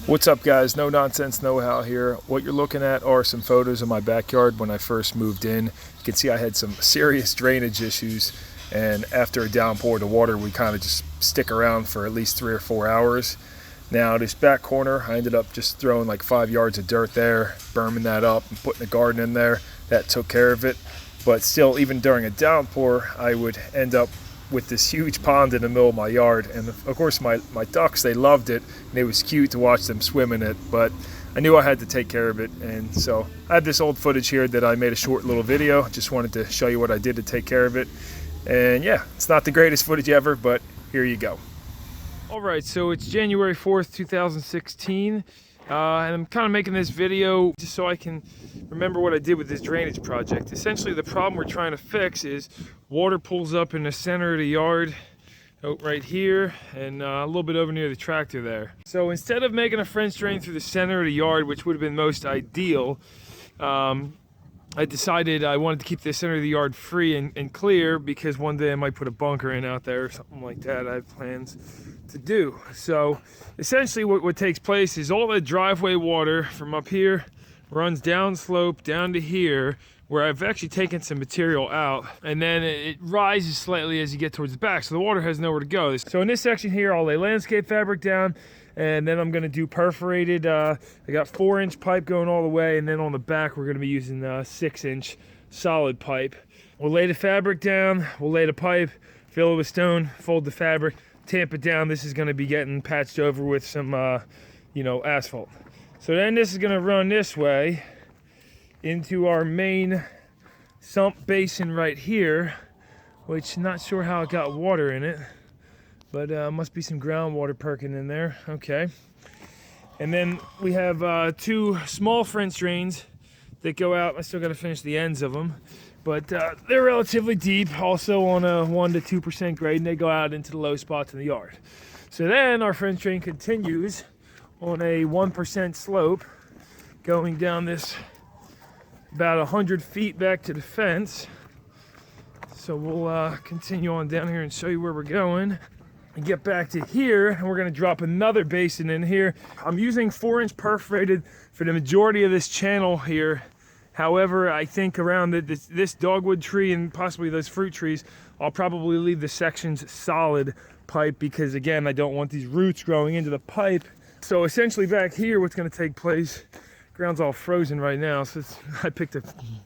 What's up, guys? No Nonsense Know-How here. What you're looking at are some photos of my backyard when I first moved in. You can see I had some serious drainage issues, and after a downpour, the water would kind of just stick around for at least 3 or 4 hours. Now this back corner, I ended up just throwing like 5 yards of dirt there, berming that up and putting a garden in there. That took care of it. But still, even during a downpour, I would end up with this huge pond in the middle of my yard, and of course my ducks, they loved it, and it was cute to watch them swim in it, but I knew I had to take care of it. And so I have this old footage here that I made a short little video. Just wanted to show you what I did to take care of it. And yeah, it's not the greatest footage ever, but here you go. All right, so it's January 4th 2016, and I'm kind of making this video just so I can remember what I did with this drainage project. Essentially, the problem we're trying to fix is water pulls up in the center of the yard, right here, and a little bit over near the tractor there. So instead of making a French drain through the center of the yard, which would have been most ideal, I decided I wanted to keep the center of the yard free and clear, because one day I might put a bunker in out there or something like that. I have plans to do. So essentially what takes place is all the driveway water from up here runs down slope down to here, where I've actually taken some material out, and then it rises slightly as you get towards the back, so the water has nowhere to go. So in this section here, I'll lay landscape fabric down, and then I'm going to do perforated. I got 4-inch pipe going all the way, and then on the back we're going to be using 6-inch solid pipe. We'll lay the fabric down, we'll lay the pipe, fill it with stone, fold the fabric, tamp it down. This is going to be getting patched over with some asphalt. So then this is going to run this way into our main sump basin right here, which I'm not sure how it got water in it, but must be some groundwater perking in there. Okay. And then we have 2 small French drains that go out. I still got to finish the ends of them, but they're relatively deep, also on a 1 to 2% grade, and they go out into the low spots in the yard. So then our French drain continues on a 1% slope, going down this about 100 feet back to the fence. So we'll continue on down here and show you where we're going and get back to here, and we're going to drop another basin in here. I'm using 4-inch perforated for the majority of this channel here. However, I think around this dogwood tree and possibly those fruit trees, I'll probably leave the sections solid pipe, because again, I don't want these roots growing into the pipe. So essentially back here, what's going to take place, ground's all frozen right now, so I picked a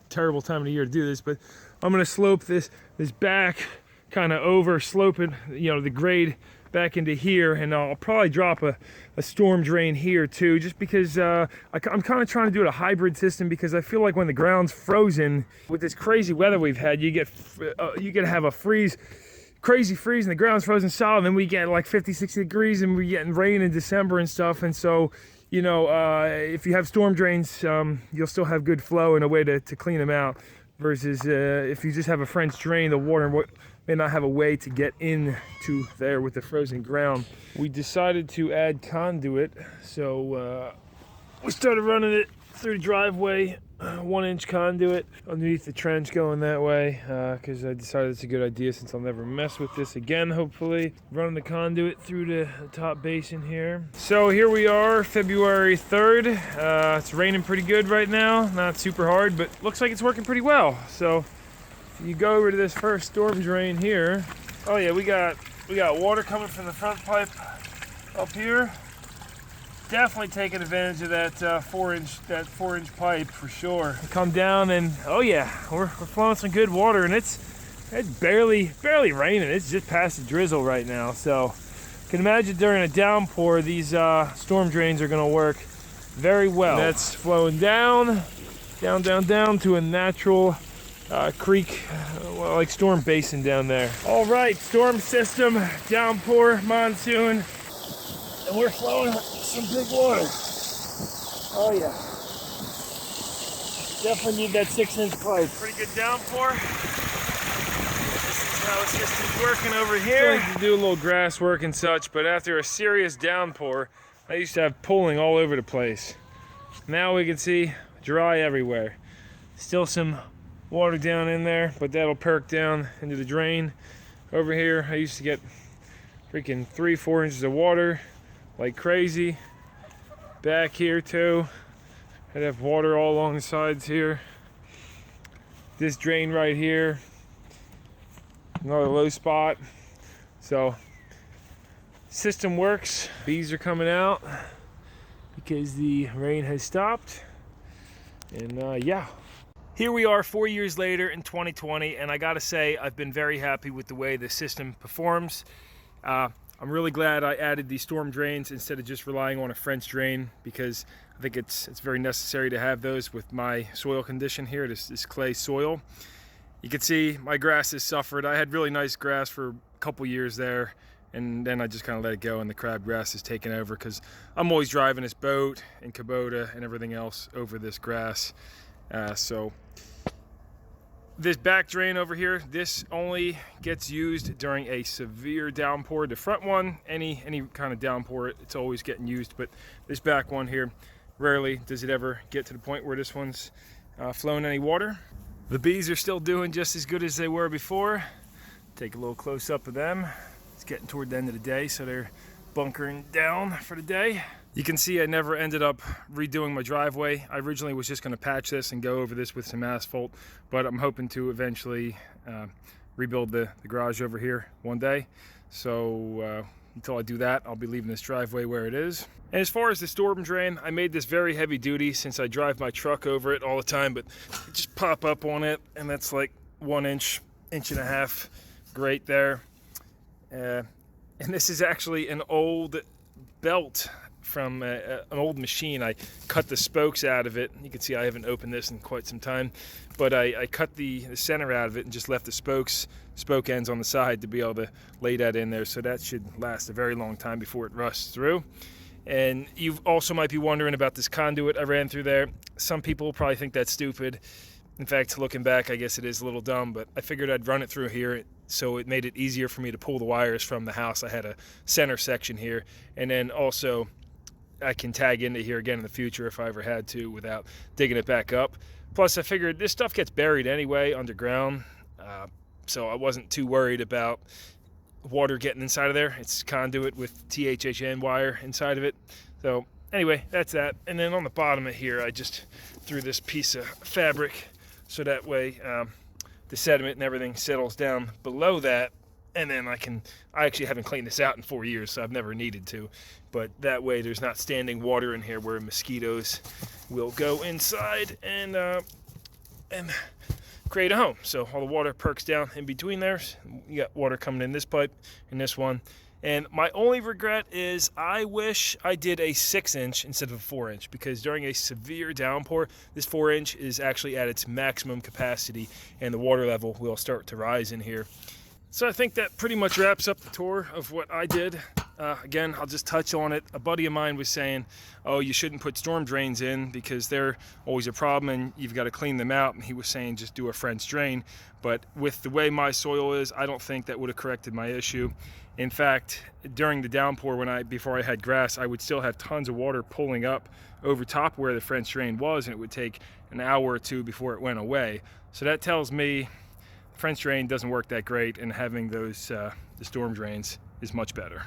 terrible time of the year to do this, but I'm going to slope this back, kind of over slope it, the grade back into here, and I'll probably drop a storm drain here too, just because I'm kind of trying to do it a hybrid system, because I feel like when the ground's frozen with this crazy weather we've had, you get to have a crazy freeze and the ground's frozen solid, and then we get like 50-60 degrees and we get rain in December and stuff. And so if you have storm drains, you'll still have good flow and a way to clean them out, versus if you just have a French drain, the water may not have a way to get into there with the frozen ground. We decided to add conduit, so we started running it through the driveway, 1-inch conduit underneath the trench going that way, because I decided it's a good idea, since I'll never mess with this again, hopefully. Running the conduit through the top basin here. So here we are, February 3rd. It's raining pretty good right now, not super hard, but looks like it's working pretty well. So if you go over to this first storm drain here, oh yeah, we got water coming from the front pipe up here. Definitely taking advantage of that 4-inch pipe for sure. Come down, and oh yeah, we're flowing some good water, and it's barely raining. It's just past the drizzle right now. So you can imagine during a downpour, these storm drains are going to work very well. And that's flowing down to a natural creek, like storm basin down there. All right, storm system, downpour, monsoon, and we're flowing some big water. Oh yeah. Definitely need that 6-inch pipe. Pretty good downpour. This is how the system's working over here. So do a little grass work and such, but after a serious downpour, I used to have pooling all over the place. Now we can see dry everywhere. Still some water down in there, but that'll perk down into the drain. Over here, I used to get freaking 3-4 inches of water like crazy. Back here too, I'd have water all along the sides here. This drain right here, another low spot. So system works. Bees are coming out because the rain has stopped. And yeah, here we are 4 years later in 2020, and I gotta say I've been very happy with the way the system performs. I'm really glad I added these storm drains instead of just relying on a French drain, because I think it's very necessary to have those with my soil condition here. This clay soil. You can see my grass has suffered. I had really nice grass for a couple years there, and then I just kind of let it go, and the crabgrass has taken over because I'm always driving this boat and Kubota and everything else over this grass. So this back drain over here, this only gets used during a severe downpour. The front one, any kind of downpour, it's always getting used, but this back one here, rarely does it ever get to the point where this one's flown any water. The bees are still doing just as good as they were before. Take a little close up of them. It's getting toward the end of the day, so they're bunkering down for the day. You can see I never ended up redoing my driveway. I originally was just going to patch this and go over this with some asphalt, but I'm hoping to eventually rebuild the garage over here one day. So until I do that, I'll be leaving this driveway where it is. And as far as the storm drain, I made this very heavy duty since I drive my truck over it all the time, but just pop up on it, and that's like 1 inch, inch and a half grate there. And this is actually an old belt from an old machine. I cut the spokes out of it. You can see I haven't opened this in quite some time, but I cut the center out of it and just left the spoke ends on the side to be able to lay that in there. So that should last a very long time before it rusts through. And you also might be wondering about this conduit I ran through there. Some people probably think that's stupid. In fact, looking back, I guess it is a little dumb, but I figured I'd run it through here, so it made it easier for me to pull the wires from the house. I had a center section here, and then also I can tag into here again in the future if I ever had to without digging it back up. Plus, I figured this stuff gets buried anyway underground, so I wasn't too worried about water getting inside of there. It's conduit with THHN wire inside of it. So anyway, that's that. And then on the bottom of here, I just threw this piece of fabric so that way the sediment and everything settles down below that. And then I actually haven't cleaned this out in 4 years, so I've never needed to. But that way there's not standing water in here where mosquitoes will go inside and create a home. So all the water perks down in between there. You got water coming in this pipe and this one. And my only regret is I wish I did a 6-inch instead of a 4-inch, because during a severe downpour, this 4-inch is actually at its maximum capacity and the water level will start to rise in here. So I think that pretty much wraps up the tour of what I did. Again, I'll just touch on it. A buddy of mine was saying, oh, you shouldn't put storm drains in because they're always a problem and you've got to clean them out. And he was saying just do a French drain. But with the way my soil is, I don't think that would have corrected my issue. In fact, during the downpour, before I had grass, I would still have tons of water pulling up over top where the French drain was, and it would take an hour or two before it went away. So that tells me French drain doesn't work that great, and having those the storm drains is much better.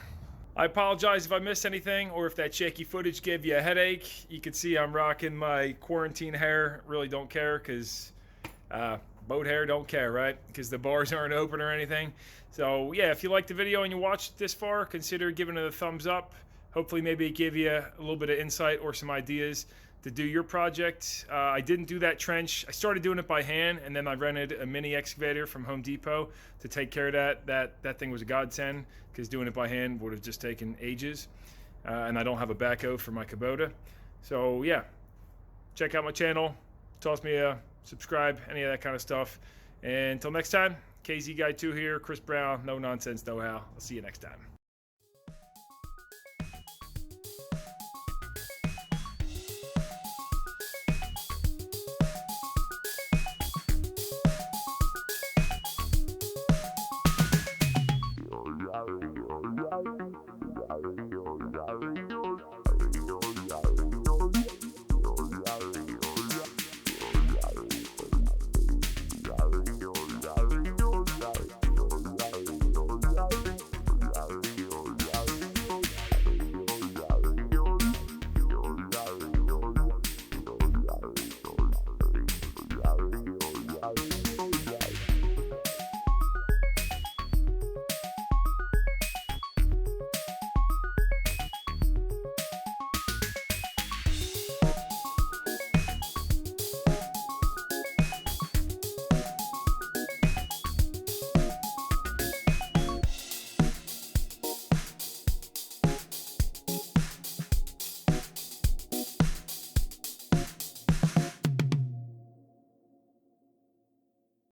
I apologize if I missed anything or if that shaky footage gave you a headache. You can see I'm rocking my quarantine hair. Really don't care because boat hair don't care, right? Because the bars aren't open or anything. So yeah, if you liked the video and you watched this far, consider giving it a thumbs up. Hopefully maybe it gave you a little bit of insight or some ideas to do your project. I didn't do that trench. I started doing it by hand, and then I rented a mini excavator from Home Depot to take care of that. That thing was a godsend, because doing it by hand would have just taken ages. And I don't have a backhoe for my Kubota. So yeah, check out my channel, toss me a subscribe, any of that kind of stuff. And until next time, KZ Guy 2 here, Chris Brown, No Nonsense Know How. I'll see you next time.